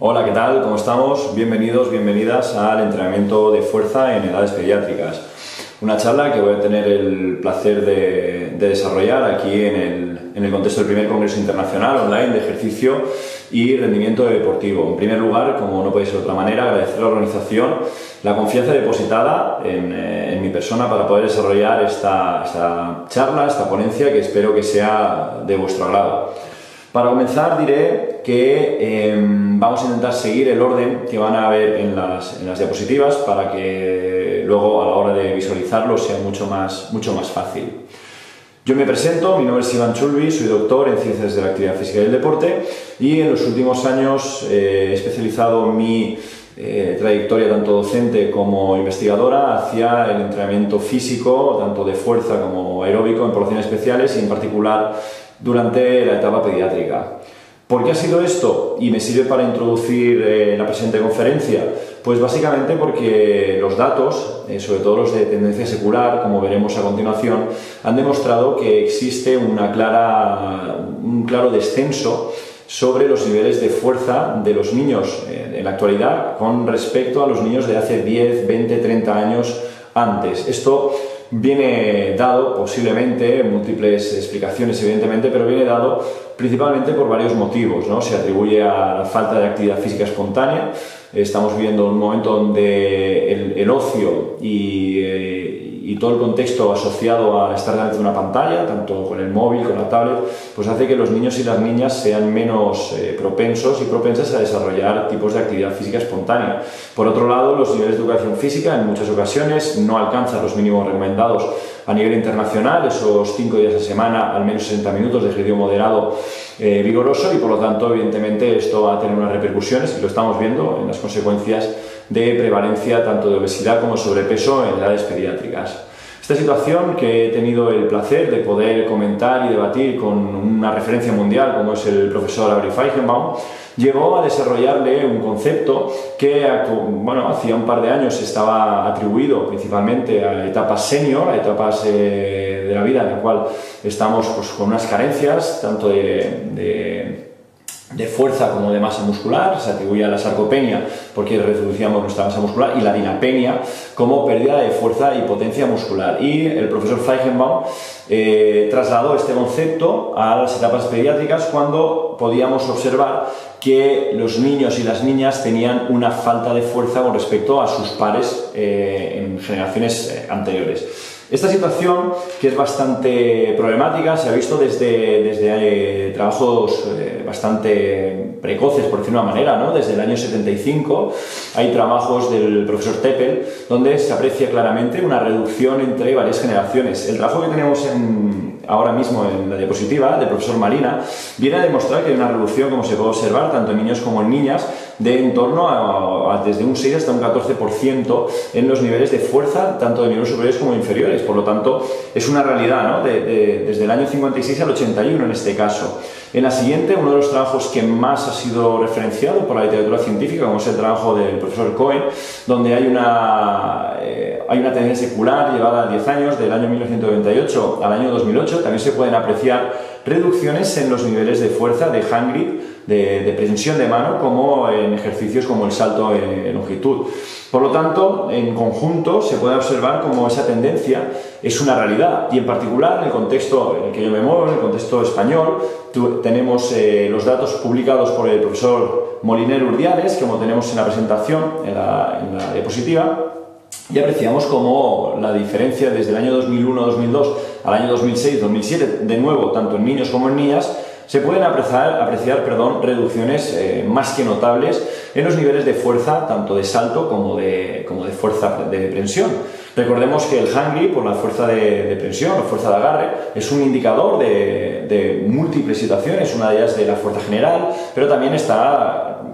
Hola, ¿qué tal? ¿Cómo estamos? Bienvenidos, bienvenidas al entrenamiento de fuerza en edades pediátricas. Una charla que voy a tener el placer de desarrollar aquí en el contexto del primer Congreso Internacional Online de Ejercicio y Rendimiento Deportivo. En primer lugar, como no puede ser de otra manera, agradecer a la organización la confianza depositada en mi persona para poder desarrollar esta charla, esta ponencia que espero que sea de vuestro agrado. Para comenzar diré que vamos a intentar seguir el orden que van a ver en las diapositivas para que luego a la hora de visualizarlo sea mucho más fácil. Yo me presento, mi nombre es Iván Chulbi, soy doctor en Ciencias de la Actividad Física y el Deporte y en los últimos años he especializado mi trayectoria tanto docente como investigadora hacia el entrenamiento físico, tanto de fuerza como aeróbico en poblaciones especiales y en particular durante la etapa pediátrica. ¿Por qué ha sido esto? Y me sirve para introducir la presente conferencia. Pues básicamente porque los datos, sobre todo los de tendencia secular, como veremos a continuación, han demostrado que existe un claro descenso sobre los niveles de fuerza de los niños en la actualidad con respecto a los niños de hace 10, 20, 30 años antes. Esto viene dado posiblemente, múltiples explicaciones evidentemente, pero viene dado principalmente por varios motivos, ¿no? Se atribuye a la falta de actividad física espontánea. Estamos viviendo un momento donde el ocio y todo el contexto asociado a estar delante de una pantalla, tanto con el móvil, con la tablet, pues hace que los niños y las niñas sean menos propensos y propensas a desarrollar tipos de actividad física espontánea. Por otro lado, los niveles de educación física en muchas ocasiones no alcanzan los mínimos recomendados a nivel internacional, esos 5 días a semana, al menos 60 minutos de ejercicio moderado vigoroso, y por lo tanto, evidentemente, esto va a tener unas repercusiones, y lo estamos viendo en las consecuencias de prevalencia tanto de obesidad como sobrepeso en edades pediátricas. Esta situación, que he tenido el placer de poder comentar y debatir con una referencia mundial como es el profesor Avery Feigenbaum, llevó a desarrollarle un concepto que hacía un par de años estaba atribuido principalmente a etapas senior, a etapas de la vida en la cual estamos con unas carencias tanto de fuerza como de masa muscular. Se atribuye a la sarcopenia porque reducíamos nuestra masa muscular, y la dinapenia como pérdida de fuerza y potencia muscular. Y el profesor Feigenbaum trasladó este concepto a las etapas pediátricas cuando podíamos observar que los niños y las niñas tenían una falta de fuerza con respecto a sus pares en generaciones anteriores. Esta situación, que es bastante problemática, se ha visto desde trabajos bastante precoces, por decirlo de una manera, ¿no? Desde el año 75 hay trabajos del profesor Teppel donde se aprecia claramente una reducción entre varias generaciones. El trabajo que tenemos ahora mismo en la diapositiva del profesor Marina viene a demostrar que hay una reducción, como se puede observar, tanto en niños como en niñas, de en torno a desde un 6 hasta un 14% en los niveles de fuerza, tanto de niveles superiores como inferiores. Por lo tanto, es una realidad, ¿no? Desde el año 56 al 81 en este caso. En la siguiente, uno de los trabajos que más ha sido referenciado por la literatura científica, como es el trabajo del profesor Cohen, donde hay una tendencia secular llevada a 10 años, del año 1998 al año 2008, también se pueden apreciar reducciones en los niveles de fuerza de hand grip, de prensión de mano, como en ejercicios como el salto en longitud. Por lo tanto, en conjunto se puede observar cómo esa tendencia es una realidad, y en particular en el contexto en el que yo me muevo, en el contexto español, tenemos los datos publicados por el profesor Moliner Urdiales, como tenemos en la presentación, en la diapositiva, y apreciamos cómo la diferencia desde el año 2001-2002 al año 2006-2007, de nuevo, tanto en niños como en niñas, se pueden apreciar reducciones más que notables en los niveles de fuerza, tanto de salto como de fuerza de prensión. Recordemos que el hand grip, por la fuerza de prensión o fuerza de agarre, es un indicador de múltiples situaciones, una de ellas de la fuerza general, pero también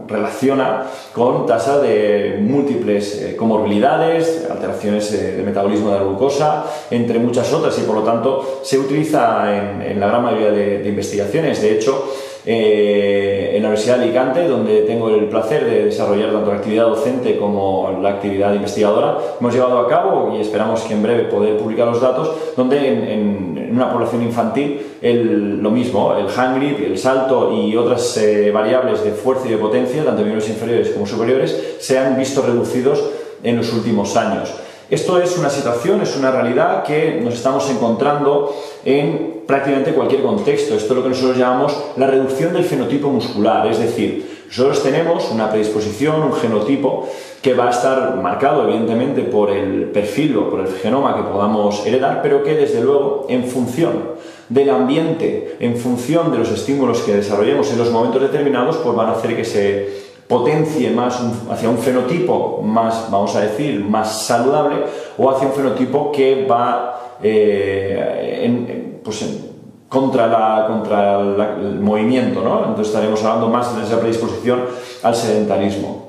relaciona con tasa de múltiples comorbilidades, alteraciones de metabolismo de la glucosa, entre muchas otras, y por lo tanto se utiliza en la gran mayoría de investigaciones. De hecho, en la Universidad de Alicante, donde tengo el placer de desarrollar tanto la actividad docente como la actividad investigadora. Hemos llevado a cabo, y esperamos que en breve poder publicar los datos, donde en una población infantil lo mismo, el hand grip, el salto y otras variables de fuerza y de potencia, tanto en miembros inferiores como superiores, se han visto reducidos en los últimos años. Esto es una situación, es una realidad que nos estamos encontrando en prácticamente cualquier contexto. Esto es lo que nosotros llamamos la reducción del fenotipo muscular, es decir, nosotros tenemos una predisposición, un genotipo que va a estar marcado evidentemente por el perfil o por el genoma que podamos heredar, pero que desde luego en función del ambiente, en función de los estímulos que desarrollemos en los momentos determinados, pues van a hacer que se potencie más hacia un fenotipo más, vamos a decir, más saludable, o hacia un fenotipo que va contra el movimiento, ¿no? Entonces estaremos hablando más de esa predisposición al sedentarismo.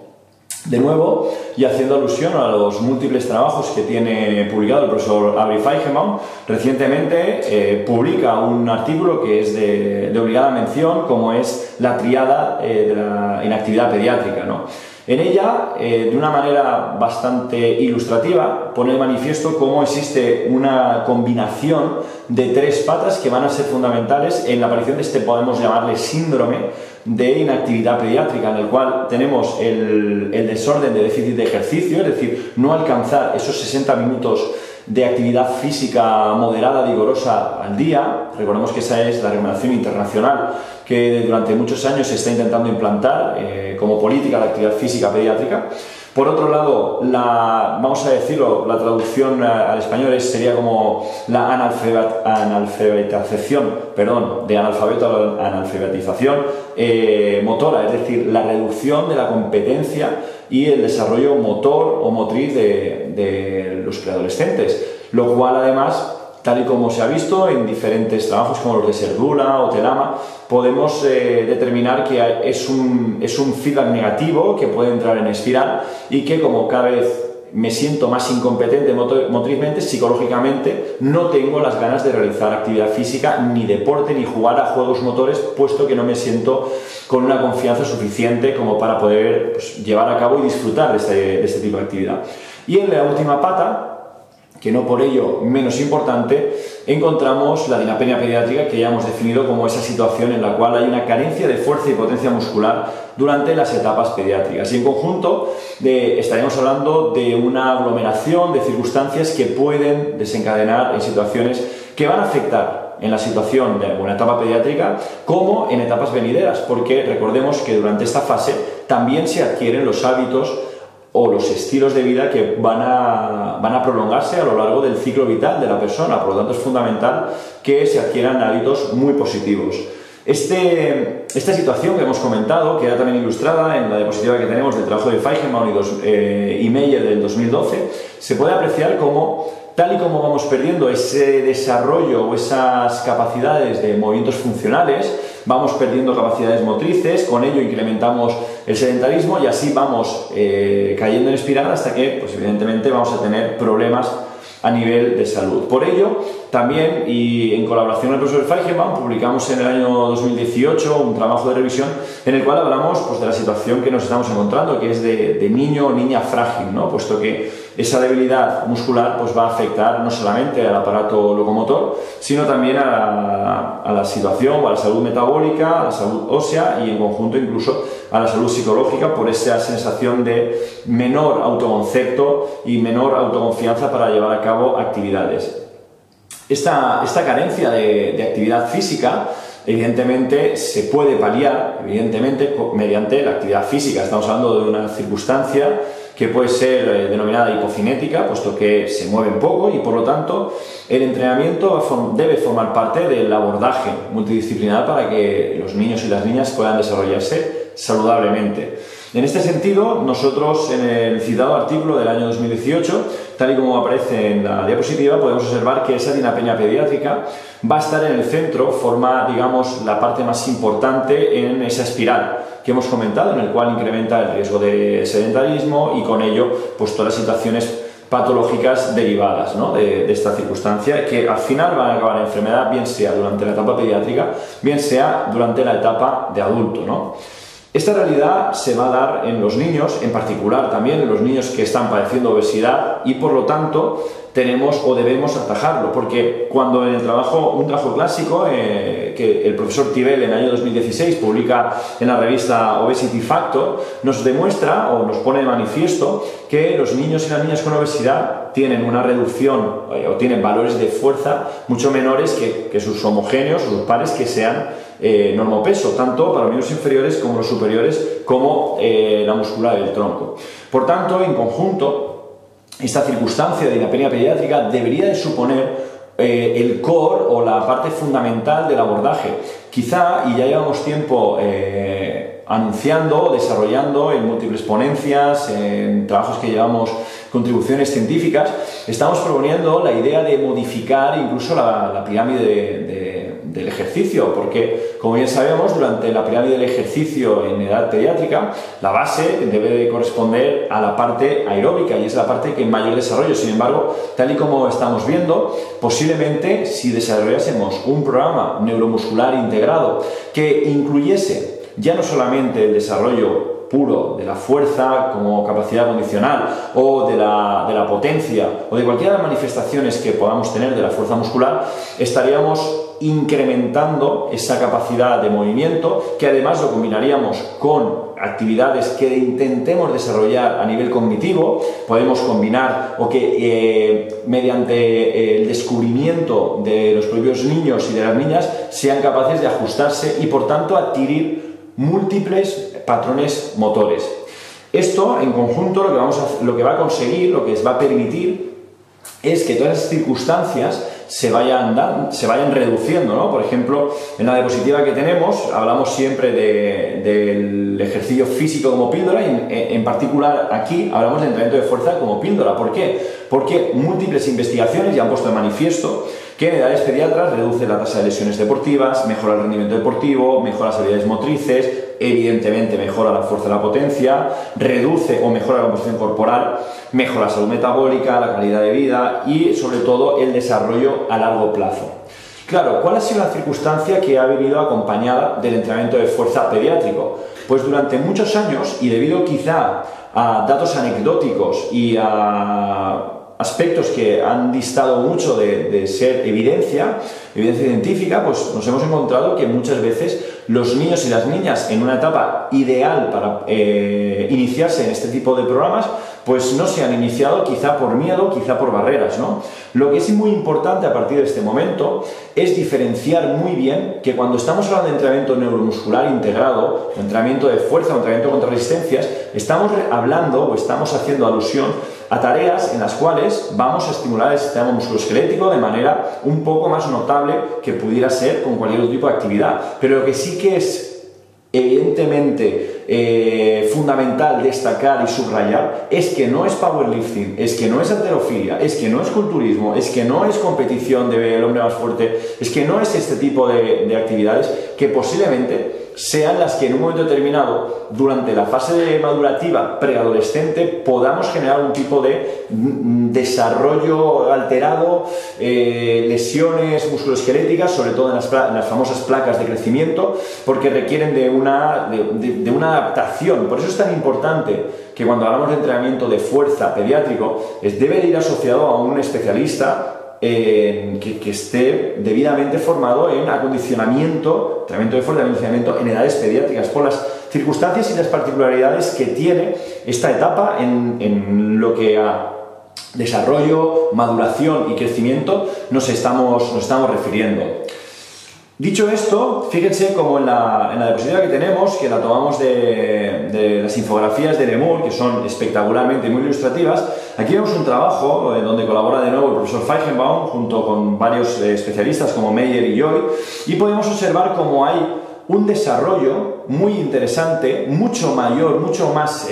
De nuevo, y haciendo alusión a los múltiples trabajos que tiene publicado el profesor Avery Feigenbaum, recientemente publica un artículo que es de obligada mención, como es la triada de la inactividad pediátrica, ¿no? En ella, de una manera bastante ilustrativa, pone de manifiesto cómo existe una combinación de tres patas que van a ser fundamentales en la aparición de este, podemos llamarle, síndrome de inactividad pediátrica, en el cual tenemos el desorden de déficit de ejercicio, es decir, no alcanzar esos 60 minutos de actividad física moderada, vigorosa al día. Recordemos que esa es la recomendación internacional que durante muchos años se está intentando implantar como política la actividad física pediátrica. Por otro lado, vamos a decirlo, la traducción al español sería como la analfabetización, de analfabeto a analfabetización motora, es decir, la reducción de la competencia y el desarrollo motor o motriz de los preadolescentes, lo cual además, tal y como se ha visto en diferentes trabajos como los de Serdula o Telama, podemos determinar que es un feedback negativo que puede entrar en espiral, y que como cada vez me siento más incompetente motrizmente, psicológicamente no tengo las ganas de realizar actividad física, ni deporte, ni jugar a juegos motores, puesto que no me siento con una confianza suficiente como para poder llevar a cabo y disfrutar de este tipo de actividad. Y en la última pata, que no por ello menos importante, encontramos la dinapenia pediátrica, que ya hemos definido como esa situación en la cual hay una carencia de fuerza y potencia muscular durante las etapas pediátricas. Y en conjunto estaremos hablando de una aglomeración de circunstancias que pueden desencadenar en situaciones que van a afectar en la situación de una etapa pediátrica como en etapas venideras, porque recordemos que durante esta fase también se adquieren los hábitos o los estilos de vida que van a prolongarse a lo largo del ciclo vital de la persona. Por lo tanto, es fundamental que se adquieran hábitos muy positivos. Esta situación que hemos comentado queda también ilustrada en la diapositiva que tenemos del trabajo de Feigenbaum y Meyer del 2012. Se puede apreciar como, tal y como vamos perdiendo ese desarrollo o esas capacidades de movimientos funcionales, vamos perdiendo capacidades motrices, con ello incrementamos el sedentarismo y así vamos cayendo en espiral hasta que, pues evidentemente, vamos a tener problemas a nivel de salud. Por ello, también, y en colaboración con el profesor Feigenbaum, publicamos en el año 2018 un trabajo de revisión en el cual hablamos, pues, de la situación que nos estamos encontrando, que es de niño o niña frágil, ¿no? Puesto que esa debilidad muscular, pues, va a afectar no solamente al aparato locomotor, sino también a la situación o a la salud metabólica, a la salud ósea y en conjunto incluso a la salud psicológica, por esa sensación de menor autoconcepto y menor autoconfianza para llevar a cabo actividades. Esta carencia de actividad física, evidentemente, se puede paliar mediante la actividad física. Estamos hablando de una circunstancia que puede ser denominada hipocinética, puesto que se mueven poco y, por lo tanto, el entrenamiento debe formar parte del abordaje multidisciplinar para que los niños y las niñas puedan desarrollarse saludablemente. En este sentido, nosotros en el citado artículo del año 2018, tal y como aparece en la diapositiva, podemos observar que esa dinapenia pediátrica va a estar en el centro, forma, digamos, la parte más importante en esa espiral que hemos comentado, en el cual incrementa el riesgo de sedentarismo y con ello, pues, todas las situaciones patológicas derivadas, ¿no?, de esta circunstancia, que al final van a acabar en enfermedad, bien sea durante la etapa pediátrica, bien sea durante la etapa de adulto, ¿no? Esta realidad se va a dar en los niños, en particular también en los niños que están padeciendo obesidad, y por lo tanto tenemos o debemos atajarlo, porque cuando en un trabajo clásico que el profesor Tibel en el año 2016 publica en la revista Obesity Factor, nos demuestra o nos pone de manifiesto que los niños y las niñas con obesidad tienen una reducción o tienen valores de fuerza mucho menores que sus homogéneos o sus pares que sean normopeso, tanto para los miembros inferiores como los superiores, como la musculatura del tronco. Por tanto, en conjunto, esta circunstancia de dinapenia pediátrica debería de suponer el core o la parte fundamental del abordaje. Quizá, y ya llevamos tiempo anunciando o desarrollando en múltiples ponencias, en trabajos que llevamos contribuciones científicas, estamos proponiendo la idea de modificar incluso la pirámide del ejercicio, porque, como bien sabemos, durante la pirámide del ejercicio en edad pediátrica, la base debe de corresponder a la parte aeróbica y es la parte que en mayor desarrollo. Sin embargo, tal y como estamos viendo, posiblemente si desarrollásemos un programa neuromuscular integrado que incluyese ya no solamente el desarrollo puro de la fuerza como capacidad condicional o de la potencia o de cualquiera de las manifestaciones que podamos tener de la fuerza muscular, estaríamos incrementando esa capacidad de movimiento, que además lo combinaríamos con actividades que intentemos desarrollar a nivel cognitivo. Podemos combinar o que mediante el descubrimiento de los propios niños y de las niñas sean capaces de ajustarse y por tanto adquirir múltiples patrones motores. Esto en conjunto lo que va a conseguir, lo que va a permitir es que todas esas circunstancias se vayan reduciendo, ¿no? Por ejemplo, en la diapositiva que tenemos hablamos siempre del ejercicio físico como píldora y en particular aquí hablamos de entrenamiento de fuerza como píldora. ¿Por qué? Porque múltiples investigaciones ya han puesto de manifiesto que en edades pediatras reduce la tasa de lesiones deportivas, mejora el rendimiento deportivo, mejora las habilidades motrices, evidentemente mejora la fuerza y la potencia, reduce o mejora la composición corporal, mejora la salud metabólica, la calidad de vida y sobre todo el desarrollo a largo plazo. Claro, ¿cuál ha sido la circunstancia que ha venido acompañada del entrenamiento de fuerza pediátrico? Pues durante muchos años, y debido quizá a datos anecdóticos y a aspectos que han distado mucho de ser evidencia científica, pues nos hemos encontrado que muchas veces los niños y las niñas en una etapa ideal para iniciarse en este tipo de programas, pues no se han iniciado quizá por miedo, quizá por barreras, ¿no? Lo que es muy importante a partir de este momento es diferenciar muy bien que cuando estamos hablando de entrenamiento neuromuscular integrado, entrenamiento de fuerza, entrenamiento contra resistencias, estamos hablando o estamos haciendo alusión a tareas en las cuales vamos a estimular el sistema musculoesquelético de manera un poco más notable que pudiera ser con cualquier otro tipo de actividad. Pero lo que sí que es evidentemente fundamental destacar y subrayar es que no es powerlifting, es que no es halterofilia, es que no es culturismo, es que no es competición del hombre más fuerte, es que no es este tipo de actividades que posiblemente sean las que en un momento determinado, durante la fase madurativa preadolescente, podamos generar un tipo de desarrollo alterado, lesiones musculoesqueléticas, sobre todo en las famosas placas de crecimiento, porque requieren de una adaptación. Por eso es tan importante que cuando hablamos de entrenamiento de fuerza pediátrico, debe de ir asociado a un especialista que esté debidamente formado en acondicionamiento, entrenamiento de fuerza, acondicionamiento en edades pediátricas, por las circunstancias y las particularidades que tiene esta etapa en lo que a desarrollo, maduración y crecimiento nos estamos refiriendo. Dicho esto, fíjense como en la diapositiva que tenemos, que la tomamos de las infografías de Lemur, que son espectacularmente muy ilustrativas. Aquí vemos un trabajo donde colabora de nuevo el profesor Feigenbaum junto con varios especialistas como Meyer y Joy, y podemos observar cómo hay un desarrollo muy interesante, mucho mayor, mucho más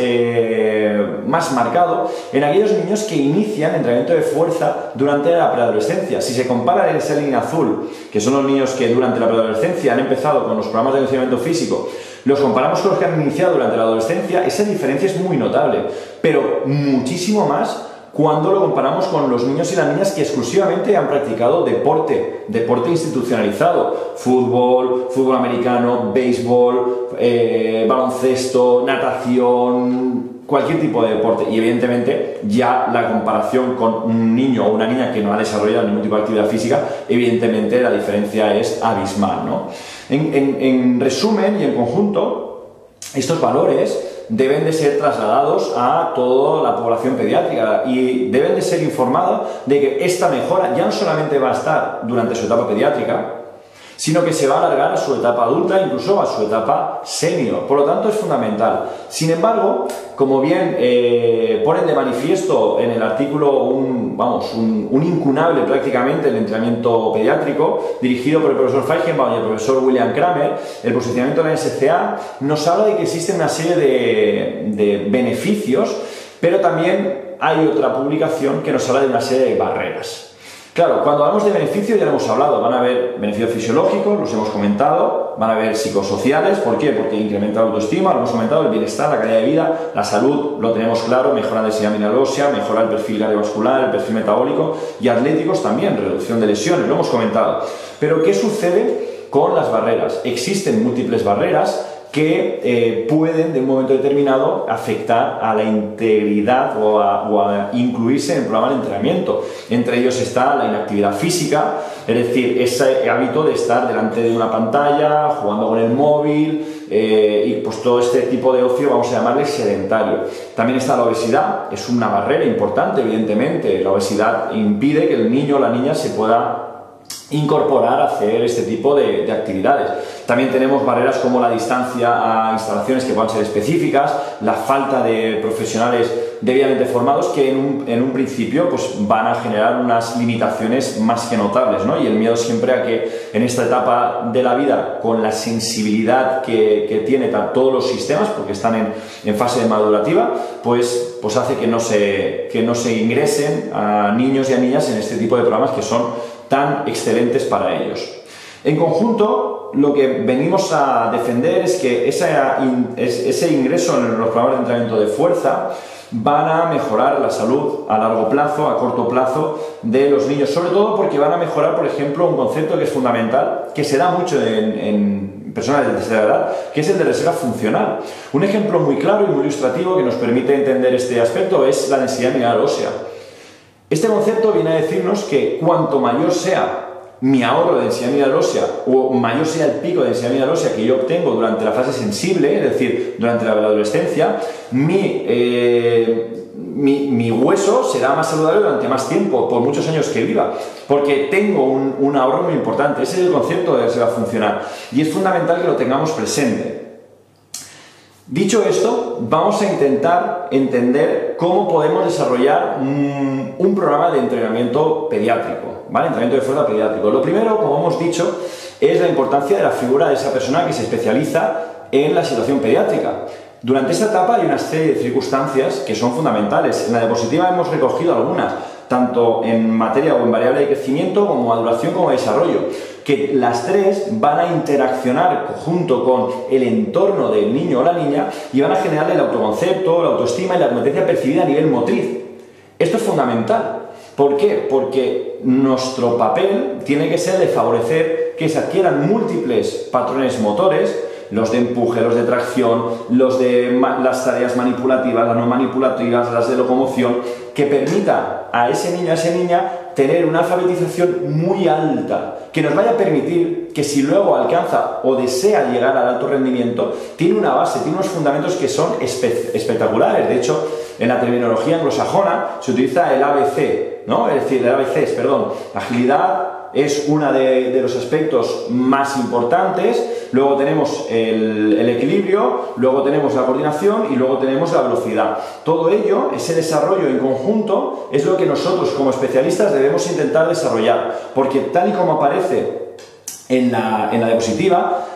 marcado en aquellos niños que inician entrenamiento de fuerza durante la preadolescencia. Si se compara esa línea azul, que son los niños que durante la preadolescencia han empezado con los programas de acondicionamiento físico, los comparamos con los que han iniciado durante la adolescencia, esa diferencia es muy notable, pero muchísimo más cuando lo comparamos con los niños y las niñas que exclusivamente han practicado deporte institucionalizado, fútbol americano, béisbol, baloncesto, natación, cualquier tipo de deporte. Y evidentemente ya la comparación con un niño o una niña que no ha desarrollado ningún tipo de actividad física, evidentemente la diferencia es abismal, ¿no? En resumen y en conjunto, estos valores deben de ser trasladados a toda la población pediátrica y deben de ser informados de que esta mejora ya no solamente va a estar durante su etapa pediátrica, sino que se va a alargar a su etapa adulta, incluso a su etapa senior. Por lo tanto, es fundamental. Sin embargo, como bien ponen de manifiesto en el artículo un incunable prácticamente el entrenamiento pediátrico, dirigido por el profesor Feigenbaum y el profesor William Kramer, el posicionamiento de la NSCA nos habla de que existen una serie de beneficios, pero también hay otra publicación que nos habla de una serie de barreras. Claro, cuando hablamos de beneficios ya lo hemos hablado, van a haber beneficios fisiológicos, los hemos comentado, van a haber psicosociales, ¿por qué? Porque incrementa la autoestima, lo hemos comentado, el bienestar, la calidad de vida, la salud, lo tenemos claro, mejora la densidad mineral ósea, mejora el perfil cardiovascular, el perfil metabólico y atléticos también, reducción de lesiones, lo hemos comentado. Pero ¿qué sucede con las barreras? Existen múltiples barreras que pueden de un momento determinado afectar a la integridad o a incluirse en el programa de entrenamiento. Entre ellos está la inactividad física, es decir, ese hábito de estar delante de una pantalla, jugando con el móvil y pues todo este tipo de ocio vamos a llamarle sedentario. También está la obesidad, es una barrera importante evidentemente. La obesidad impide que el niño o la niña se pueda incorporar a hacer este tipo de actividades. También tenemos barreras como la distancia a instalaciones que puedan ser específicas, la falta de profesionales debidamente formados que en un principio pues, van a generar unas limitaciones más que notables, ¿no? Y el miedo siempre a que en esta etapa de la vida, con la sensibilidad que tiene todos los sistemas, porque están en fase madurativa, pues hace que no se ingresen a niños y a niñas en este tipo de programas que son tan excelentes para ellos. En conjunto, lo que venimos a defender es que ese ingreso en los programas de entrenamiento de fuerza van a mejorar la salud a largo plazo, a corto plazo de los niños, sobre todo porque van a mejorar, por ejemplo, un concepto que es fundamental, que se da mucho en personas de tercera edad, que es el de reserva funcional. Un ejemplo muy claro y muy ilustrativo que nos permite entender este aspecto es la densidad mineral ósea. Este concepto viene a decirnos que cuanto mayor sea mi ahorro de densidad mineral ósea o mayor sea el pico de densidad mineral ósea que yo obtengo durante la fase sensible, es decir, durante la adolescencia, mi hueso será más saludable durante más tiempo, por muchos años que viva, porque tengo un ahorro muy importante. Ese es el concepto de reserva funcional y es fundamental que lo tengamos presente. Dicho esto, vamos a intentar entender cómo podemos desarrollar un programa de entrenamiento pediátrico, ¿vale? Entrenamiento de fuerza pediátrico. Lo primero, como hemos dicho, es la importancia de la figura de esa persona que se especializa en la situación pediátrica. Durante esta etapa hay una serie de circunstancias que son fundamentales. En la diapositiva hemos recogido algunas, tanto en materia o en variable de crecimiento, como maduración, como desarrollo, que las tres van a interaccionar junto con el entorno del niño o la niña y van a generar el autoconcepto, la autoestima y la competencia percibida a nivel motriz. Esto es fundamental. ¿Por qué? Porque nuestro papel tiene que ser de favorecer que se adquieran múltiples patrones motores, los de empuje, los de tracción, los de las tareas manipulativas, las no manipulativas, las de locomoción, que permita a ese niño, a esa niña, tener una alfabetización muy alta, que nos vaya a permitir que si luego alcanza o desea llegar al alto rendimiento, tiene una base, tiene unos fundamentos que son espectaculares. De hecho, en la terminología anglosajona se utiliza el ABC, ¿no? Es decir, el ABCs, perdón, agilidad es uno de los aspectos más importantes, luego tenemos el equilibrio, luego tenemos la coordinación y luego tenemos la velocidad. Todo ello, ese desarrollo en conjunto, es lo que nosotros como especialistas debemos intentar desarrollar, porque tal y como aparece en la diapositiva,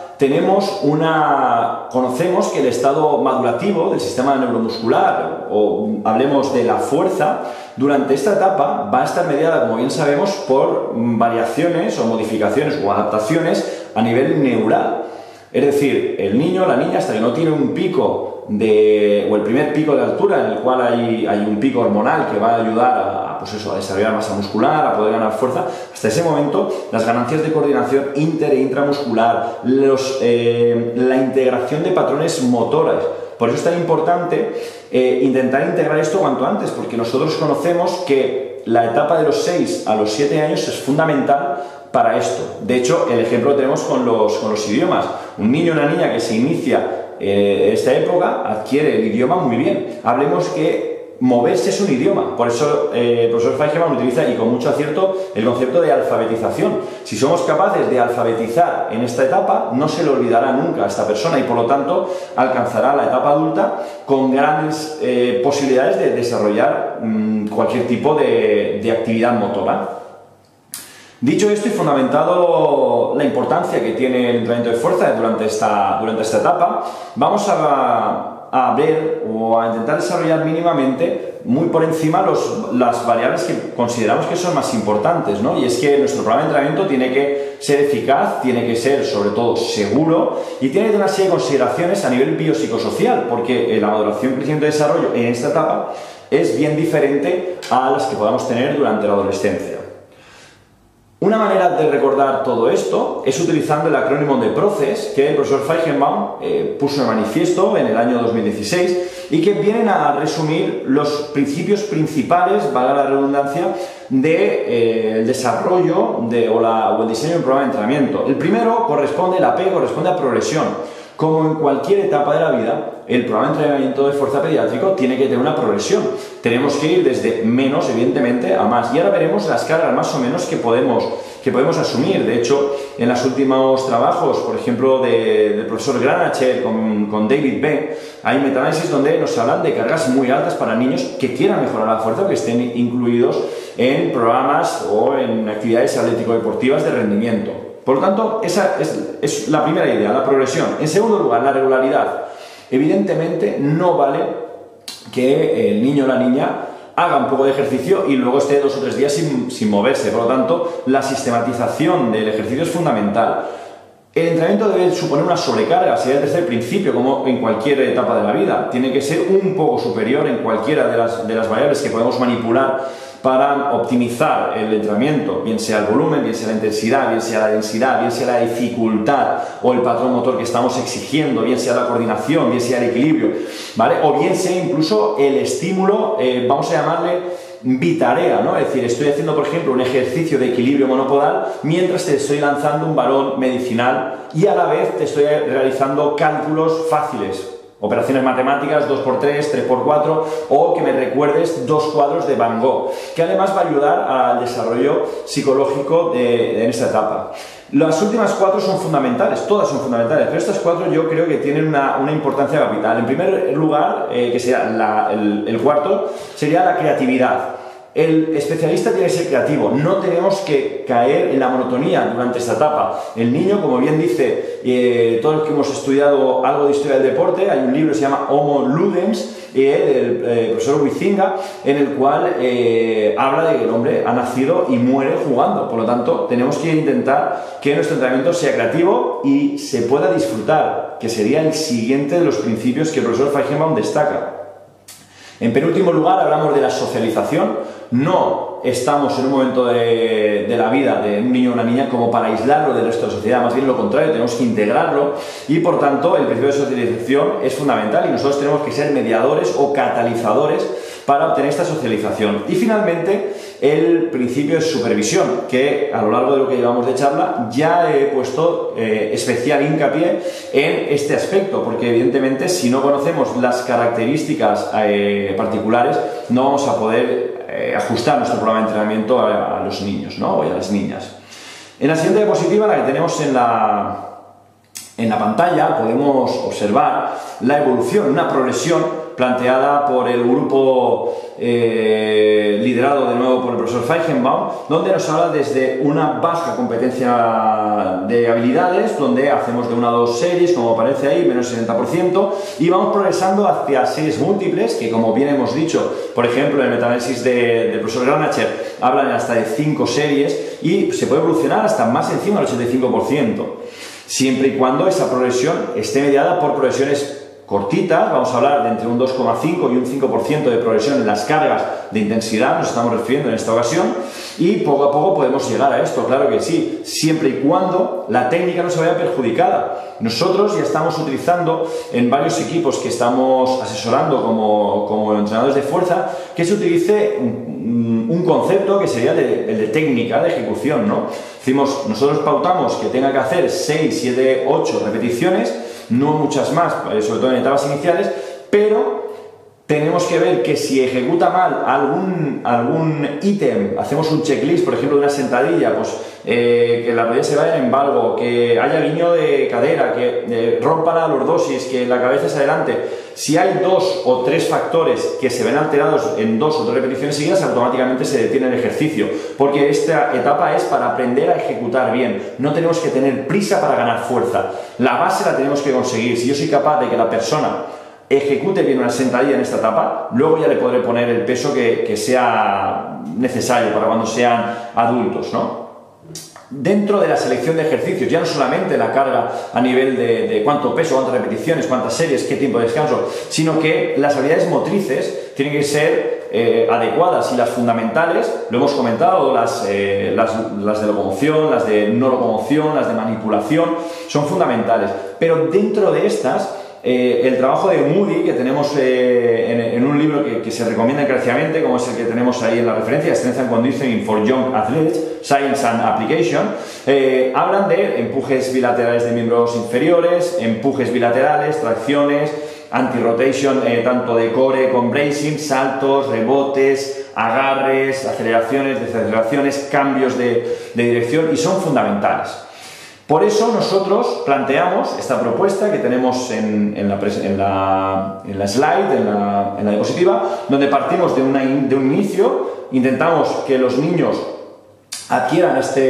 conocemos que el estado madurativo del sistema neuromuscular, o hablemos de la fuerza, durante esta etapa va a estar mediada, como bien sabemos, por variaciones o modificaciones o adaptaciones a nivel neural. Es decir, el niño o la niña, hasta que no tiene un pico o el primer pico de altura, en el cual hay un pico hormonal que va a ayudar pues eso, a desarrollar masa muscular, a poder ganar fuerza, hasta ese momento las ganancias de coordinación inter e intramuscular, la integración de patrones motores. Por eso es tan importante intentar integrar esto cuanto antes, porque nosotros conocemos que la etapa de los 6 a los 7 años es fundamental para esto. De hecho, el ejemplo lo tenemos con los idiomas. Un niño o una niña que se inicia en esta época adquiere el idioma muy bien. Hablemos que moverse es un idioma. Por eso el profesor Feigenbaum utiliza, y con mucho acierto, el concepto de alfabetización. Si somos capaces de alfabetizar en esta etapa, no se le olvidará nunca a esta persona y por lo tanto alcanzará la etapa adulta con grandes posibilidades de desarrollar cualquier tipo de actividad motora. Dicho esto y fundamentado la importancia que tiene el entrenamiento de fuerza durante esta etapa, vamos a ver o a intentar desarrollar mínimamente, muy por encima, las variables que consideramos que son más importantes, ¿no? Y es que nuestro programa de entrenamiento tiene que ser eficaz, tiene que ser sobre todo seguro y tiene que tener una serie de consideraciones a nivel biopsicosocial, porque la maduración, crecimiento y desarrollo en esta etapa es bien diferente a las que podamos tener durante la adolescencia. Una manera de recordar todo esto es utilizando el acrónimo de PROCES que el profesor Feigenbaum puso en manifiesto en el año 2016 y que vienen a resumir los principios principales, valga la redundancia, del desarrollo o el diseño de un programa de entrenamiento. El primero la P corresponde a progresión. Como en cualquier etapa de la vida, el programa de entrenamiento de fuerza pediátrico tiene que tener una progresión. Tenemos que ir desde menos, evidentemente, a más. Y ahora veremos las cargas más o menos que podemos asumir. De hecho, en los últimos trabajos, por ejemplo, del profesor Granacher con David B., hay metaanálisis donde nos hablan de cargas muy altas para niños que quieran mejorar la fuerza o que estén incluidos en programas o en actividades atlético-deportivas de rendimiento. Por lo tanto, esa es la primera idea, la progresión. En segundo lugar, la regularidad. Evidentemente, no vale que el niño o la niña haga un poco de ejercicio y luego esté 2 o 3 días sin moverse. Por lo tanto, la sistematización del ejercicio es fundamental. El entrenamiento debe suponer una sobrecarga, sería el tercer principio, como en cualquier etapa de la vida. Tiene que ser un poco superior en cualquiera de las variables que podemos manipular para optimizar el entrenamiento, bien sea el volumen, bien sea la intensidad, bien sea la densidad, bien sea la dificultad o el patrón motor que estamos exigiendo, bien sea la coordinación, bien sea el equilibrio, ¿vale? O bien sea incluso el estímulo, vamos a llamarle bitarea, ¿no? Es decir, estoy haciendo, por ejemplo, un ejercicio de equilibrio monopodal mientras te estoy lanzando un balón medicinal y a la vez te estoy realizando cálculos fáciles. Operaciones matemáticas 2×3, 3×4 o que me recuerdes 2 cuadros de Van Gogh, que además va a ayudar al desarrollo psicológico en esta etapa. Las últimas 4 son fundamentales, todas son fundamentales, pero estas 4 yo creo que tienen una importancia capital. En primer lugar, que sería el cuarto, sería la creatividad. El especialista tiene que ser creativo, no tenemos que caer en la monotonía durante esta etapa. El niño, como bien dice, todos los que hemos estudiado algo de historia del deporte, hay un libro que se llama Homo Ludens, del profesor Huizinga, en el cual habla de que el hombre ha nacido y muere jugando. Por lo tanto, tenemos que intentar que nuestro entrenamiento sea creativo y se pueda disfrutar, que sería el siguiente de los principios que el profesor Feigenbaum destaca. En penúltimo lugar, hablamos de la socialización. No estamos en un momento de la vida de un niño o una niña como para aislarlo del resto de la sociedad, más bien lo contrario, tenemos que integrarlo y por tanto el principio de socialización es fundamental y nosotros tenemos que ser mediadores o catalizadores para obtener esta socialización. Y finalmente, el principio de supervisión, que a lo largo de lo que llevamos de charla ya he puesto especial hincapié en este aspecto, porque evidentemente si no conocemos las características particulares no vamos a poder ajustar nuestro programa de entrenamiento a los niños, ¿no? O a las niñas. En la siguiente diapositiva, la que tenemos en la pantalla, podemos observar la evolución, una progresión planteada por el grupo liderado de nuevo por el profesor Feigenbaum, donde nos habla desde una baja competencia de habilidades, donde hacemos de 1 a 2 series, como aparece ahí, menos 60%, y vamos progresando hacia series múltiples, que como bien hemos dicho, por ejemplo, en el metaanálisis del profesor Granacher, hablan hasta de 5 series, y se puede evolucionar hasta más encima del 85%. siempre y cuando esa progresión esté mediada por progresiones cortitas. Vamos a hablar de entre un 2,5 y un 5% de progresión en las cargas de intensidad, nos estamos refiriendo en esta ocasión, y poco a poco podemos llegar a esto, claro que sí, siempre y cuando la técnica no se vaya perjudicada. Nosotros ya estamos utilizando en varios equipos que estamos asesorando como entrenadores de fuerza, que se utilice un concepto que sería el de técnica de ejecución, ¿no? Decimos, nosotros pautamos que tenga que hacer 6, 7, 8 repeticiones, no muchas más, sobre todo en etapas iniciales, pero tenemos que ver que si ejecuta mal algún ítem, hacemos un checklist, por ejemplo, de una sentadilla, pues que la rodilla se vaya en valgo, que haya guiño de cadera, que rompa la lordosis, que la cabeza se adelante. Si hay 2 o 3 factores que se ven alterados en 2 o 3 repeticiones seguidas, automáticamente se detiene el ejercicio, porque esta etapa es para aprender a ejecutar bien. No tenemos que tener prisa para ganar fuerza. La base la tenemos que conseguir. Si yo soy capaz de que la persona ejecute bien una sentadilla en esta etapa, luego ya le podré poner el peso que sea necesario para cuando sean adultos, ¿no? Dentro de la selección de ejercicios, ya no solamente la carga a nivel de cuánto peso, cuántas repeticiones, cuántas series, qué tiempo de descanso, sino que las habilidades motrices tienen que ser adecuadas, y las fundamentales, lo hemos comentado, las de locomoción, las de no locomoción, las de manipulación, son fundamentales. Pero dentro de estas, el trabajo de Moody, que tenemos en un libro que se recomienda encarecidamente, como es el que tenemos ahí en la referencia, Strength and Conditioning for Young Athletes, Science and Application, hablan de empujes bilaterales de miembros inferiores, empujes bilaterales, tracciones, anti-rotation, tanto de core con bracing, saltos, rebotes, agarres, aceleraciones, desaceleraciones, cambios de dirección, y son fundamentales. Por eso nosotros planteamos esta propuesta que tenemos en la slide, en la diapositiva, donde partimos de un inicio, intentamos que los niños adquieran estas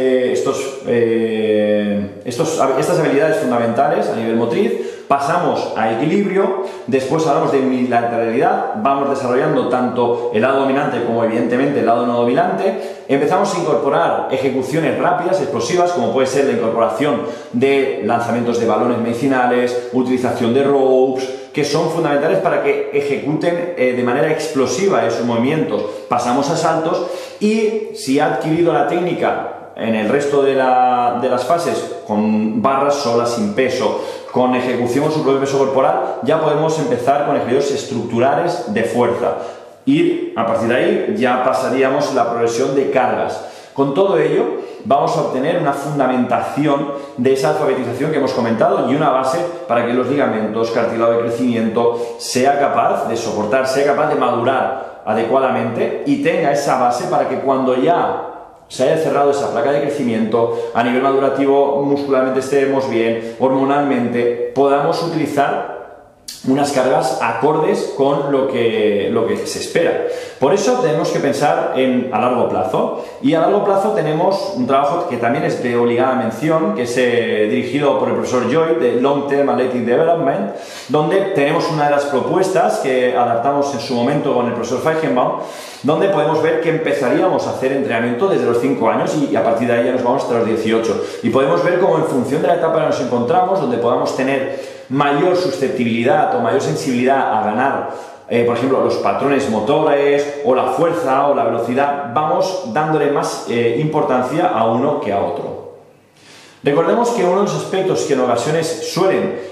habilidades fundamentales a nivel motriz, pasamos a equilibrio, después hablamos de unilateralidad, vamos desarrollando tanto el lado dominante como evidentemente el lado no dominante, empezamos a incorporar ejecuciones rápidas, explosivas, como puede ser la incorporación de lanzamientos de balones medicinales, utilización de ropes, que son fundamentales para que ejecuten de manera explosiva esos movimientos. Pasamos a saltos, y si ha adquirido la técnica en el resto de las fases, con barras solas sin peso, con ejecución con su propio peso corporal, ya podemos empezar con ejercicios estructurales de fuerza. Y a partir de ahí ya pasaríamos la progresión de cargas. Con todo ello, vamos a obtener una fundamentación de esa alfabetización que hemos comentado, y una base para que los ligamentos, cartílago de crecimiento, sea capaz de soportar, sea capaz de madurar adecuadamente, y tenga esa base para que cuando ya se haya cerrado esa placa de crecimiento, a nivel madurativo, muscularmente estemos bien, hormonalmente, podamos utilizar unas cargas acordes con lo que se espera. Por eso tenemos que pensar a largo plazo, y a largo plazo tenemos un trabajo que también es de obligada mención, que es dirigido por el profesor Joy, de Long Term Athletic Development, donde tenemos una de las propuestas que adaptamos en su momento con el profesor Feigenbaum, donde podemos ver que empezaríamos a hacer entrenamiento desde los 5 años, y a partir de ahí ya nos vamos hasta los 18, y podemos ver cómo en función de la etapa en la que nos encontramos, donde podamos tener mayor susceptibilidad o mayor sensibilidad a ganar, por ejemplo, los patrones motores, o la fuerza o la velocidad, vamos dándole más importancia a uno que a otro. Recordemos que uno de los aspectos que en ocasiones suelen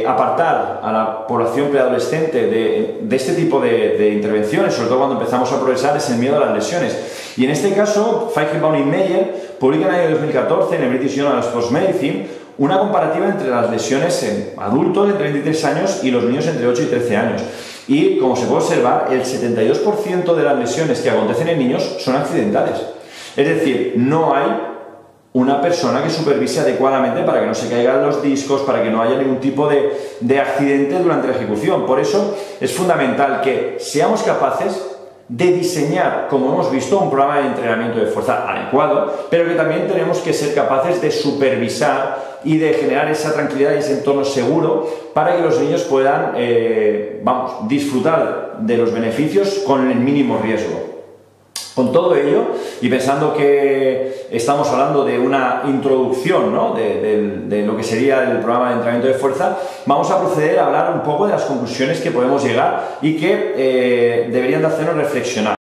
apartar a la población preadolescente de este tipo de intervenciones, sobre todo cuando empezamos a progresar, es el miedo a las lesiones. Y en este caso, Feigenbaum y Meyer publican en el año 2014 en el British Journal of Sports Medicine una comparativa entre las lesiones en adultos de 23 años y los niños entre 8 y 13 años. Y como se puede observar, el 72% de las lesiones que acontecen en niños son accidentales. Es decir, no hay una persona que supervise adecuadamente para que no se caigan los discos, para que no haya ningún tipo de accidente durante la ejecución. Por eso es fundamental que seamos capaces de diseñar, como hemos visto, un programa de entrenamiento de fuerza adecuado, pero que también tenemos que ser capaces de supervisar y de generar esa tranquilidad y ese entorno seguro para que los niños puedan disfrutar de los beneficios con el mínimo riesgo. Con todo ello, y pensando que estamos hablando de una introducción, ¿no?, de lo que sería el programa de entrenamiento de fuerza, vamos a proceder a hablar un poco de las conclusiones que podemos llegar y que deberían de hacernos reflexionar.